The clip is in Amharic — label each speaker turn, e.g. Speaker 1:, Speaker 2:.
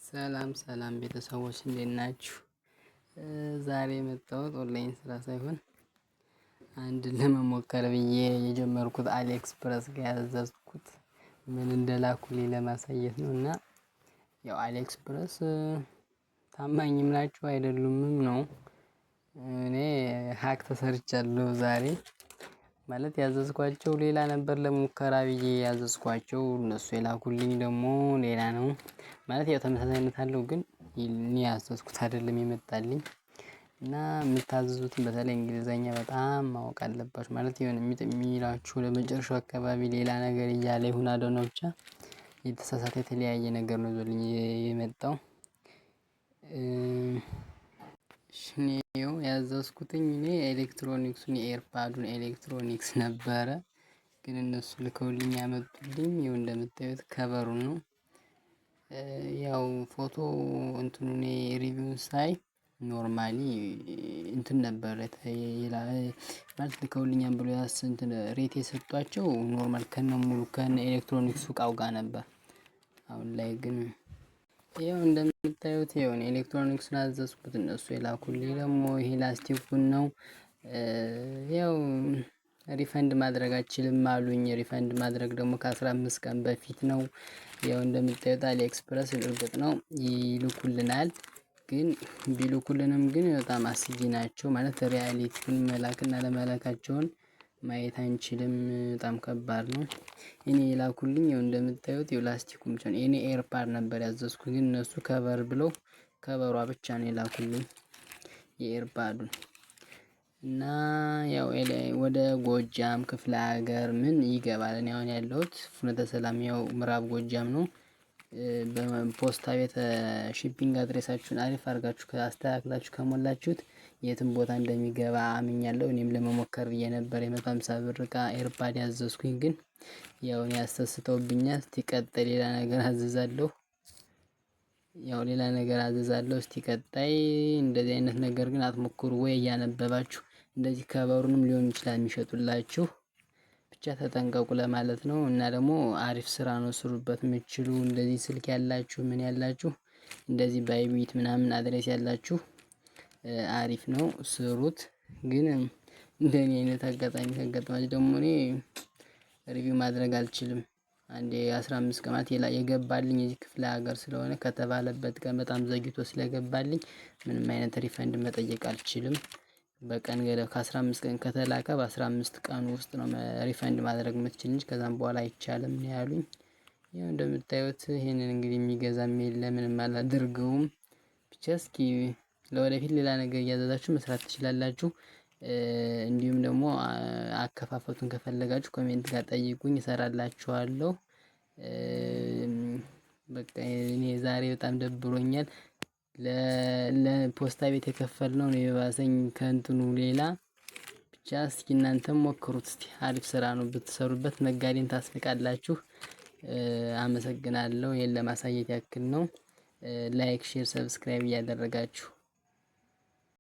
Speaker 1: ሰላም ሰላም ቤተሰቦች እንዴት ናችሁ? ዛሬ የመጣሁት ኦንላይን ስራ ሳይሆን አንድ ለመሞከር ብዬ የጀመርኩት አሊኤክስፕረስ ጋር ያዘዝኩት ምን እንደላኩልኝ ለማሳየት ነው። እና ያው አሊኤክስፕረስ ታማኝም ናቸው አይደሉምም ነው። እኔ ሀክ ተሰርቻለሁ ዛሬ ማለት ያዘዝኳቸው ሌላ ነበር ለሙከራ ብዬ ያዘዝኳቸው እነሱ የላኩልኝ ደግሞ ሌላ ነው። ማለት ያው ተመሳሳይነት አለው ግን እኔ ያዘዝኩት አይደለም የመጣልኝ። እና የምታዘዙትን በተለይ እንግሊዘኛ በጣም ማወቅ አለባችሁ። ማለት የሆነ የሚላችሁ ለመጨረሻው አካባቢ ሌላ ነገር እያለ ይሁን አደነ ብቻ የተሳሳተ የተለያየ ነገር ነው ይዞልኝ የመጣው። እኔው ያዘዝኩትኝ እኔ ኤሌክትሮኒክሱን የኤርፓዱን ኤሌክትሮኒክስ ነበረ። ግን እነሱ ልከውልኝ ያመጡልኝ ይኸው እንደምታዩት ከቨሩን ነው። ያው ፎቶ እንትኑ እኔ ሪቪውን ሳይ ኖርማሊ እንትን ነበር ማለት ልከውልኛል ብሎ እንትን ሬት የሰጧቸው ኖርማል ከነሙሉ ከነ ኤሌክትሮኒክሱ እቃው ጋር ነበር። አሁን ላይ ግን ይኸው እንደምታዩት ይኸው ኤሌክትሮኒክሱን አዘዝኩት እነሱ የላኩልኝ ደግሞ ይሄ ላስቲኩን ነው። ያው ሪፈንድ ማድረግ አልችልም አሉኝ። ሪፈንድ ማድረግ ደግሞ ከ15 ቀን በፊት ነው። ያው እንደምታዩት አሊኤክስፕረስ እርግጥ ነው ይልኩልናል። ግን ቢልኩልንም ግን በጣም አስጊ ናቸው ማለት ሪያሊቲውን መላክና ለመላካቸውን ማየት አንችልም። በጣም ከባድ ነው። እኔ የላኩልኝ ይኸው እንደምታዩት ይኸው ላስቲኩም ብቻ ነው። እኔ ኤርፓድ ነበር ያዘዝኩት ግን እነሱ ከቨር ብለው ከቨሯ ብቻ ነው የላኩልኝ የኤርፓዱን። እና ያው ወደ ጎጃም ክፍለ ሀገር ምን ይገባል። እኔ አሁን ያለሁት ፍኖተ ሰላም ያው ምዕራብ ጎጃም ነው። በፖስታ ቤት ሺፒንግ አድሬሳችሁን አሪፍ አድርጋችሁ አስተካክላችሁ ከሞላችሁት የትም ቦታ እንደሚገባ አምኛለሁ። እኔም ለመሞከር ብዬ ነበር የ150 ብር እቃ ኤርፓድ ያዘዝኩኝ ግን ያው እኔ ያስተስተውብኛል። እስቲ ቀጣይ ሌላ ነገር አዘዛለሁ። ያው ሌላ ነገር አዘዛለሁ። እስቲ ቀጣይ እንደዚህ አይነት ነገር ግን አትሞክሩ ወይ እያነበባችሁ እንደዚህ ከቨሩንም ሊሆን ይችላል የሚሸጡላችሁ ብቻ ተጠንቀቁ ለማለት ነው። እና ደግሞ አሪፍ ስራ ነው ስሩበት የምትችሉ እንደዚህ ስልክ ያላችሁ ምን ያላችሁ እንደዚህ ባይቢት ምናምን አድሬስ ያላችሁ አሪፍ ነው ስሩት። ግን እንደኔ አይነት አጋጣሚ ካጋጠማችሁ ደግሞ እኔ ሪቪው ማድረግ አልችልም። አንዴ 15 ቀን ማለት የገባልኝ እዚህ ክፍለ ሀገር ስለሆነ ከተባለበት ቀን በጣም ዘግይቶ ስለገባልኝ ምንም አይነት ሪፈንድ መጠየቅ አልችልም። በቀን ገደብ ከ15 ቀን ከተላከ በ15 ቀን ውስጥ ነው ሪፈንድ ማድረግ የምትችል እንጂ ከዛም በኋላ አይቻልም ነው ያሉኝ። ያው እንደምታዩት ይሄንን እንግዲህ የሚገዛም የለ ምንም አላደርገውም። ብቻ እስኪ ለወደፊት ሌላ ነገር እያዘዛችሁ መስራት ትችላላችሁ። እንዲሁም ደግሞ አከፋፈቱን ከፈለጋችሁ ኮሜንት ጋር ጠይቁኝ እሰራላችኋለሁ። በቃ እኔ ዛሬ በጣም ደብሮኛል። ለፖስታ ቤት የከፈልነው ነው የባሰኝ ከእንትኑ ሌላ። ብቻ እስኪ እናንተም ሞክሩት እስቲ አሪፍ ስራ ነው ብትሰሩበት ነጋዴን ታስንቃላችሁ። አመሰግናለሁ። ይሄን ለማሳየት ያክል ነው። ላይክ ሼር ሰብስክራይብ እያደረጋችሁ